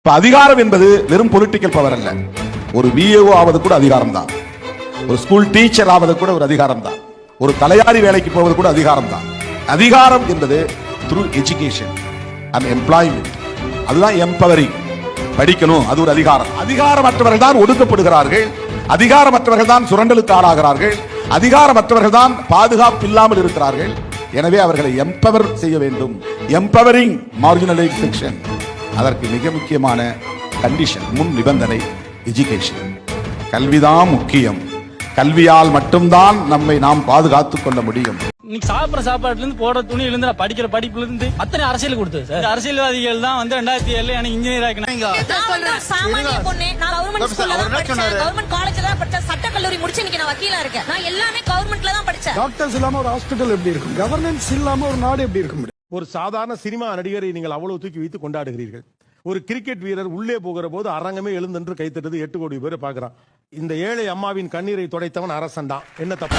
இப்ப அதிகாரம் என்பது வெறும் பொலிட்டிக்கல் பவர் அல்ல. ஒரு விஏஓ ஆவது கூட அதிகாரம் தான். ஒரு ஸ்கூல் டீச்சர் ஆவது கூட ஒரு அதிகாரம் தான். ஒரு தலையாரி வேலைக்கு போவது கூட அதிகாரம் தான். அதிகாரம் என்பது த்ரூ எஜுகேஷன் அண்ட் எம்ப்ளாய்மெண்ட், அதுதான் எம்பவரிங். படிக்கணும், அது ஒரு அதிகாரம். அதிகாரமற்றவர்கள் தான் ஒடுக்கப்படுகிறார்கள், அதிகாரமற்றவர்கள் தான் சுரண்டலுக்கு ஆளாகிறார்கள், அதிகாரமற்றவர்கள் தான் பாதுகாப்பு இல்லாமல் இருக்கிறார்கள். எனவே அவர்களை எம்பவர் செய்ய வேண்டும். எம்பவரிங் மார்ஜினலைஸ்ட் செக்ஷன், அதற்கு மிக முக்கியமான கண்டிஷன், முன் நிபந்தனை எஜுகேஷன். கல்விதான் முக்கியம். கல்வியால் மட்டும்தான் நம்மை நாம் பாதுகாத்துக் கொள்ள முடியும். இன்னைக்கு சாப்பிட்ற சாப்பாட்டுல இருந்து போடுற துணியில இருந்து படிக்கிற படிப்புல இருந்து அத்தனை அரசியல் கொடுத்தது சார். அரசியல்வாதிகள் தான் வந்து 2007 எனக்கு இன்ஜினியர் ஆக்கினாங்க. சாமானிய பொண்ணு, நான் கவர்மெண்ட் ஸ்கூல்ல தான் படிச்சேன், கவர்மெண்ட் காலேஜ்ல தான் படிச்சேன், சட்ட கல்லூரி முடிச்சு இன்னைக்கு நான் வக்கீலா இருக்கேன். நான் எல்லாமே கவர்மெண்ட்ல தான் படிச்சேன். டாக்டர்ஸ் இல்லாம ஒரு ஹாஸ்பிடல் எப்படி இருக்கும்? கவர்னன்ஸ் இல்லாம ஒரு நாடு எப்படி இருக்க முடியும்? ஒரு சாதாரண சினிமா நடிகரை நீங்கள் அவ்வளவு தூக்கி வைத்து கொண்டாடுகிறீர்கள். ஒரு கிரிக்கெட் வீரர் உள்ளே போகிற போது அரங்கமே எழுந்தென்று கைத்தட்டது 8 கோடி பேர் பார்க்கிறான். இந்த ஏழை அம்மாவின் கண்ணீரை துடைத்தவன் அரசன் தான். என்ன தப்பு?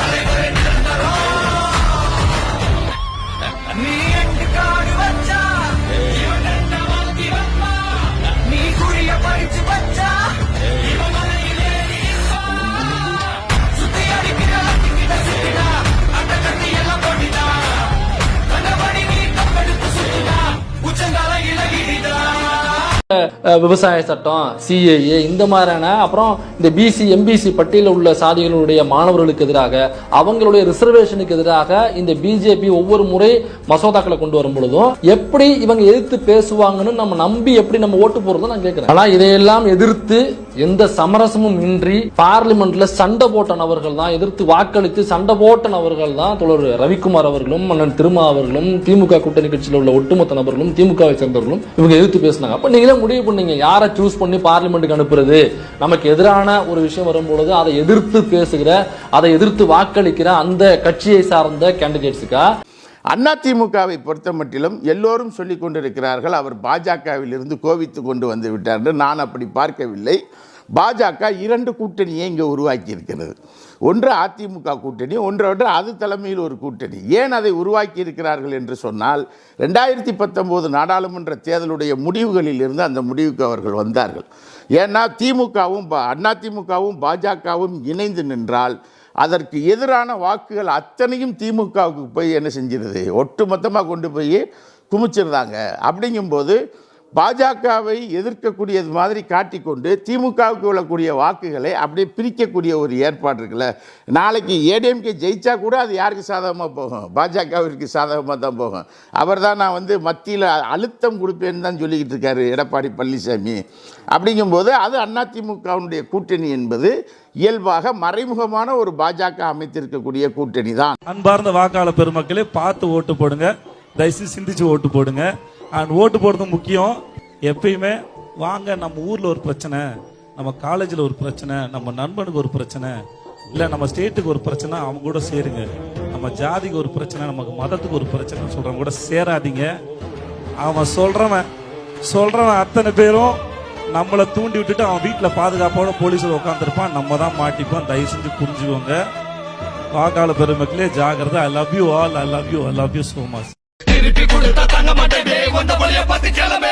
விவசாய சட்டம், சிஏஏ, இந்த மாதிரியான, அப்புறம் இந்த பிசி எம்பிசி பட்டியலில் உள்ள சாதிகளுடைய மாணவர்களுக்கு எதிராக, அவங்களுடைய ரிசர்வேஷனுக்கு எதிராக இந்த பிஜேபி ஒவ்வொரு முறை மசோதாக்களை கொண்டு வரும் பொழுதும் எப்படி இவங்க எதிர்த்து பேசுவாங்கன்னு நம்ம நம்பி எப்படி நம்ம ஓட்டு போறதும் நான் கேட்கிறேன். ஆனா இதையெல்லாம் எதிர்த்து எந்த சமரசமும் இன்றி பார்லிமெண்ட்ல சண்டை போட்ட நபர்கள் தான், எதிர்த்து வாக்களித்து சண்டை போட்ட நபர்கள் தான் தோழர் ரவிக்குமார் அவர்களும் அண்ணன் திருமா அவர்களும் திமுக கூட்டணி கட்சியில் உள்ள ஒட்டுமொத்த நபர்களும் திமுகவை சேர்ந்தவர்களும் இவங்க எதிர்த்து பேசினாங்க. அப்ப நீங்களே முடிவு பண்ணீங்க யாரை சூஸ் பண்ணி பார்லிமெண்ட்டுக்கு அனுப்புறது. நமக்கு எதிரான ஒரு விஷயம் வரும்பொழுது அதை எதிர்த்து பேசுகிற, அதை எதிர்த்து வாக்களிக்கிற அந்த கட்சியை சார்ந்த கேண்டிடேட்ஸுக்கா? அதிமுகவை பொறுத்த மட்டிலும் எல்லோரும் சொல்லிக் கொண்டிருக்கிறார்கள் அவர் பாஜகவில் இருந்து கோவித்து கொண்டு வந்து விட்டார். நான் அப்படி பார்க்கவில்லை. பாஜக 2 கூட்டணியை இங்கே உருவாக்கி இருக்கிறது. ஒன்று அதிமுக கூட்டணி, ஒன்றோடு அது தலைமையில் ஒரு கூட்டணி. ஏன் அதை உருவாக்கி இருக்கிறார்கள் என்று சொன்னால் 2019 நாடாளுமன்ற தேர்தலுடைய முடிவுகளில் இருந்து அந்த முடிவுக்கு அவர்கள் வந்தார்கள். ஏன்னா திமுகவும் அதிமுகவும் பாஜகவும் இணைந்து நின்றால் அதற்கு எதிரான வாக்குகள் அத்தனையும் திமுகவுக்கு போய் என்ன செஞ்சிருது, ஒட்டுமொத்தமாக கொண்டு போய் குமிச்சிருந்தாங்க. அப்படிங்கும்போது பாஜகவை எதிர்க்கக்கூடியது மாதிரி காட்டிக்கொண்டு திமுகவுக்கு உள்ளக்கூடிய வாக்குகளை அப்படியே பிரிக்கக்கூடிய ஒரு ஏற்பாடு இருக்குல்ல. நாளைக்கு ஏடிஎம்கே ஜெயிச்சா கூட அது யாருக்கு சாதகமாக போகும்? பாஜகவிற்கு சாதகமாக தான் போகும். அவர் தான் நான் வந்து மத்தியில் அழுத்தம் கொடுப்பேன்னு தான் சொல்லிக்கிட்டு இருக்காரு எடப்பாடி பழனிசாமி. அப்படிங்கும்போது அது அதிமுகவுடைய கூட்டணி என்பது இயல்பாக மறைமுகமான ஒரு பாஜக அமைத்திருக்கக்கூடிய கூட்டணி தான். அன்பார்ந்த வாக்காளர் பெருமக்களே, பார்த்து ஓட்டு போடுங்க. தயவுசெய்து சிந்திச்சு ஓட்டு போடுங்க. அண்ட் ஓட்டு போடுறது முக்கியம். எப்பயுமே வாங்க, நம்ம ஊர்ல ஒரு பிரச்சனை, நம்ம காலேஜில் ஒரு பிரச்சனை, நம்ம நண்பனுக்கு ஒரு பிரச்சனை, இல்லை நம்ம ஸ்டேட்டுக்கு ஒரு பிரச்சனை, அவங்க கூட சேருங்க. நம்ம ஜாதிக்கு ஒரு பிரச்சனை, நமக்கு மதத்துக்கு ஒரு பிரச்சனை சொல்றவங்க கூட சேராதீங்க. அவன் சொல்றவன் அத்தனை பேரும் நம்மளை தூண்டி விட்டுட்டு அவன் வீட்டில் பாதுகாப்போட போலீஸில் உட்காந்துருப்பான். நம்ம தான் மாட்டிப்போம். தயவு செஞ்சு புரிஞ்சுக்கோங்க. வாக்காளர் பெருமக்களே, ஜாகிரதை. I love you all. I love you so much. திருப்பி கொடுத்தா தங்க மாட்டேன். வந்த வழியை பார்த்து கிளம்பு.